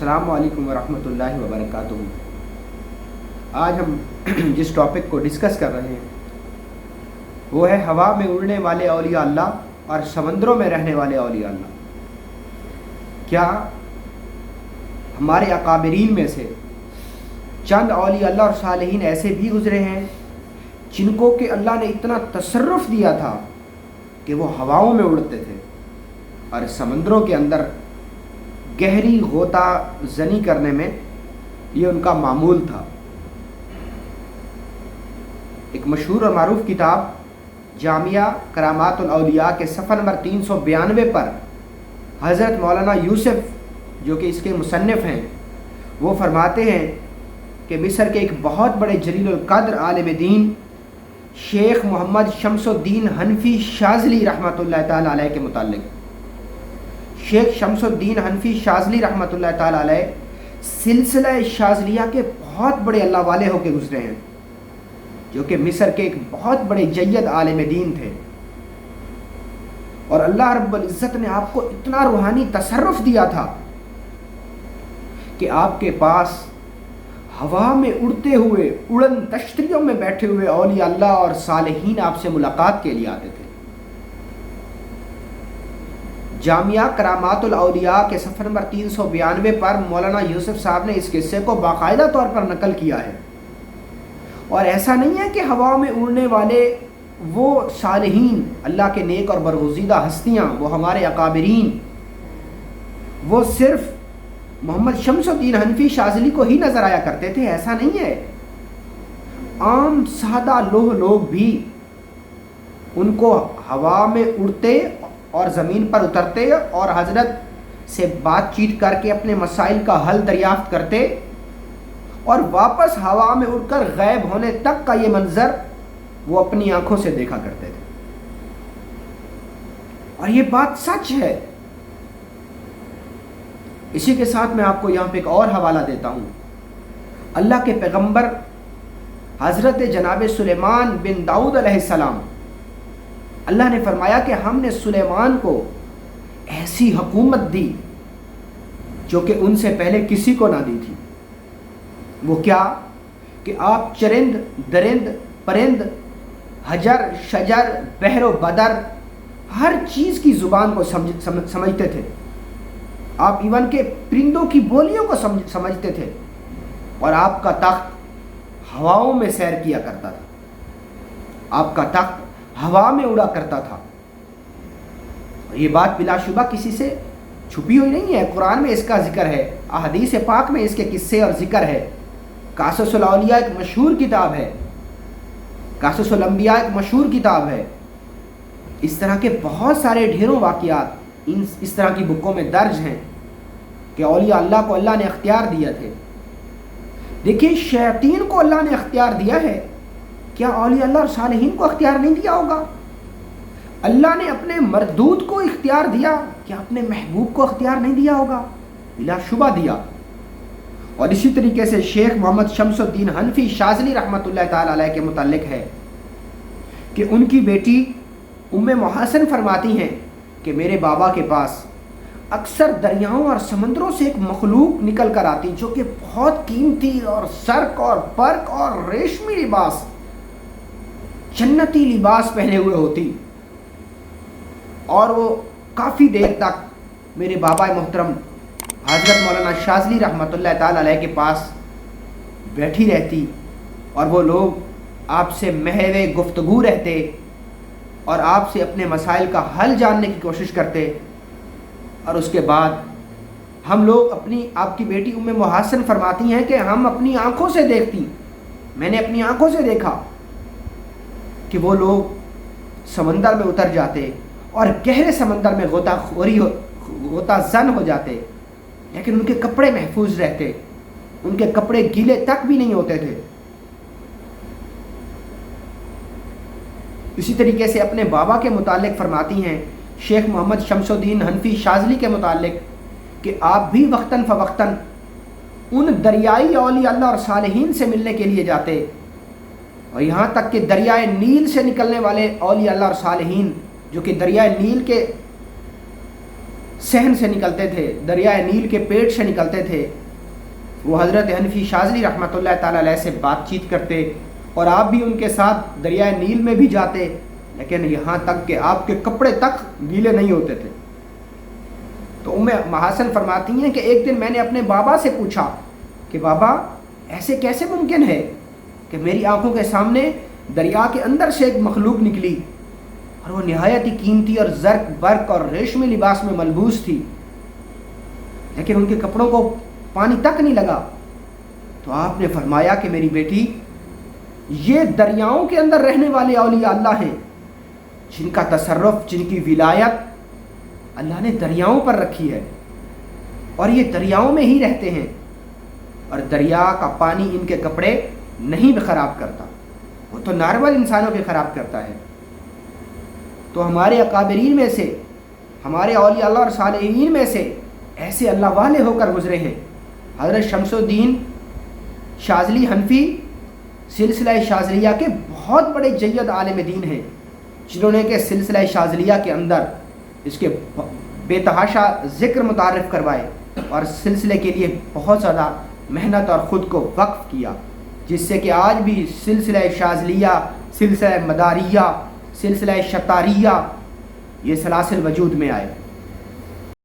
السلام علیکم ورحمۃ اللہ وبرکاتہ۔ آج ہم جس ٹاپک کو ڈسکس کر رہے ہیں وہ ہے ہوا میں اڑنے والے اولیاء اللہ اور سمندروں میں رہنے والے اولیاء اللہ۔ کیا ہمارے اکابرین میں سے چند اولیاء اللہ اور صالحین ایسے بھی گزرے ہیں جن کو کہ اللہ نے اتنا تصرف دیا تھا کہ وہ ہواؤں میں اڑتے تھے اور سمندروں کے اندر گہری غوطہ زنی کرنے میں یہ ان کا معمول تھا؟ ایک مشہور اور معروف کتاب جامعہ کرامات الاولیاء کے صفحہ نمبر 392 پر حضرت مولانا یوسف جو کہ اس کے مصنف ہیں وہ فرماتے ہیں کہ مصر کے ایک بہت بڑے جلیل القدر عالم دین شیخ محمد شمس الدین حنفی شاذلی رحمۃ اللہ تعالیٰ علیہ کے متعلق، شیخ شمس الدین حنفی شاذلی رحمۃ اللہ تعالیٰ علیہ سلسلہ شاذلیہ کے بہت بڑے اللہ والے ہو کے گزرے ہیں، جو کہ مصر کے ایک بہت بڑے جید عالم دین تھے، اور اللہ رب العزت نے آپ کو اتنا روحانی تصرف دیا تھا کہ آپ کے پاس ہوا میں اڑتے ہوئے اڑن تشتریوں میں بیٹھے ہوئے اولیاء اللہ اور صالحین آپ سے ملاقات کے لیے آتے تھے۔ جامعہ کرامات الاولیاء کے صفحہ نمبر 392 پر مولانا یوسف صاحب نے اس قصے کو باقاعدہ طور پر نقل کیا ہے، اور ایسا نہیں ہے کہ ہوا میں اڑنے والے وہ صالحین اللہ کے نیک اور برگزیدہ ہستیاں وہ ہمارے اکابرین وہ صرف محمد شمس الدین حنفی شاذلی کو ہی نظر آیا کرتے تھے، ایسا نہیں ہے۔ عام سادہ لوگ بھی ان کو ہوا میں اڑتے اور زمین پر اترتے اور حضرت سے بات چیت کر کے اپنے مسائل کا حل دریافت کرتے اور واپس ہوا میں اڑ کر غائب ہونے تک کا یہ منظر وہ اپنی آنکھوں سے دیکھا کرتے تھے، اور یہ بات سچ ہے۔ اسی کے ساتھ میں آپ کو یہاں پہ ایک اور حوالہ دیتا ہوں۔ اللہ کے پیغمبر حضرت جناب سلیمان بن داؤد علیہ السلام، اللہ نے فرمایا کہ ہم نے سلیمان کو ایسی حکومت دی جو کہ ان سے پہلے کسی کو نہ دی تھی۔ وہ کیا کہ آپ چرند درند پرند حجر شجر بحر و بدر ہر چیز کی زبان کو سمجھتے تھے، آپ ایون کے پرندوں کی بولیوں کو سمجھتے تھے، اور آپ کا تخت ہواؤں میں سیر کیا کرتا تھا، آپ کا تخت ہوا میں اڑا کرتا تھا۔ یہ بات بلا شبہ کسی سے چھپی ہوئی نہیں ہے، قرآن میں اس کا ذکر ہے، احادیث پاک میں اس کے قصے اور ذکر ہے۔ قصص الاولیاء ایک مشہور کتاب ہے، قصص الانبیاء ایک مشہور کتاب ہے۔ اس طرح کے بہت سارے ڈھیروں واقعات اس طرح کی بکوں میں درج ہیں کہ اولیاء اللہ کو اللہ نے اختیار دیا تھے۔ دیکھیے شیاطین کو اللہ نے اختیار دیا ہے، کیا اولیاء اللہ اور صالحین کو اختیار نہیں دیا ہوگا؟ اللہ نے اپنے مردود کو اختیار دیا، کیا اپنے محبوب کو اختیار نہیں دیا ہوگا؟ بلا شبہ دیا۔ اور اسی طریقے سے شیخ محمد شمس الدین حنفی شاذلی رحمۃ اللہ تعالی علیہ کے متعلق ہے کہ ان کی بیٹی ام محسن فرماتی ہیں کہ میرے بابا کے پاس اکثر دریاؤں اور سمندروں سے ایک مخلوق نکل کر آتی جو کہ بہت قیمتی اور زرق اور برق اور ریشمی لباس جنتی لباس پہنے ہوئے ہوتی، اور وہ کافی دیر تک میرے بابا محترم حضرت مولانا شاذلی رحمۃ اللہ تعالی علیہ کے پاس بیٹھی رہتی، اور وہ لوگ آپ سے محو گفتگو رہتے اور آپ سے اپنے مسائل کا حل جاننے کی کوشش کرتے، اور اس کے بعد ہم لوگ آپ کی بیٹی ام محسن فرماتی ہیں کہ ہم اپنی آنکھوں سے دیکھتی، میں نے اپنی آنکھوں سے دیکھا کہ وہ لوگ سمندر میں اتر جاتے اور گہرے سمندر میں غوطہ زن ہو جاتے، لیکن ان کے کپڑے محفوظ رہتے، ان کے کپڑے گیلے تک بھی نہیں ہوتے تھے۔ اسی طریقے سے اپنے بابا کے متعلق فرماتی ہیں شیخ محمد شمس الدین حنفی شاذلی کے متعلق کہ آپ بھی وقتاً فوقتاً ان دریائی اولیاء اللہ اور صالحین سے ملنے کے لیے جاتے، اور یہاں تک کہ دریائے نیل سے نکلنے والے اولیاء اللہ اور صالحین جو کہ دریائے نیل کے صحن سے نکلتے تھے، دریائے نیل کے پیٹ سے نکلتے تھے، وہ حضرت حنفی شاذلی رحمۃ اللہ تعالیٰ علیہ سے بات چیت کرتے اور آپ بھی ان کے ساتھ دریائے نیل میں بھی جاتے، لیکن یہاں تک کہ آپ کے کپڑے تک گیلے نہیں ہوتے تھے۔ تو ام محاسن فرماتی ہیں کہ ایک دن میں نے اپنے بابا سے پوچھا کہ بابا ایسے کیسے ممکن ہے کہ میری آنکھوں کے سامنے دریا کے اندر سے ایک مخلوق نکلی اور وہ نہایت ہی قیمتی اور زرق برق اور ریشمی لباس میں ملبوس تھی، لیکن ان کے کپڑوں کو پانی تک نہیں لگا۔ تو آپ نے فرمایا کہ میری بیٹی، یہ دریاؤں کے اندر رہنے والے اولیاء اللہ ہیں، جن کا تصرف، جن کی ولایت اللہ نے دریاؤں پر رکھی ہے، اور یہ دریاؤں میں ہی رہتے ہیں، اور دریا کا پانی ان کے کپڑے نہیں بھی خراب کرتا، وہ تو نارمل انسانوں کے خراب کرتا ہے۔ تو ہمارے اکابرین میں سے، ہمارے اولیاء اللہ اور صالحین میں سے ایسے اللہ والے ہو کر گزرے ہیں۔ حضرت شمس الدین شاذلی حنفی سلسلہ شاذلیہ کے بہت بڑے جید عالم دین ہیں، جنہوں نے کہ سلسلہ شاذلیہ کے اندر اس کے بے تحاشا ذکر متعارف کروائے اور سلسلے کے لیے بہت زیادہ محنت اور خود کو وقف کیا، جس سے کہ آج بھی سلسلہ شاذلیہ، سلسلہ مداریہ، سلسلہ شتاریہ، یہ سلاسل وجود میں آئے۔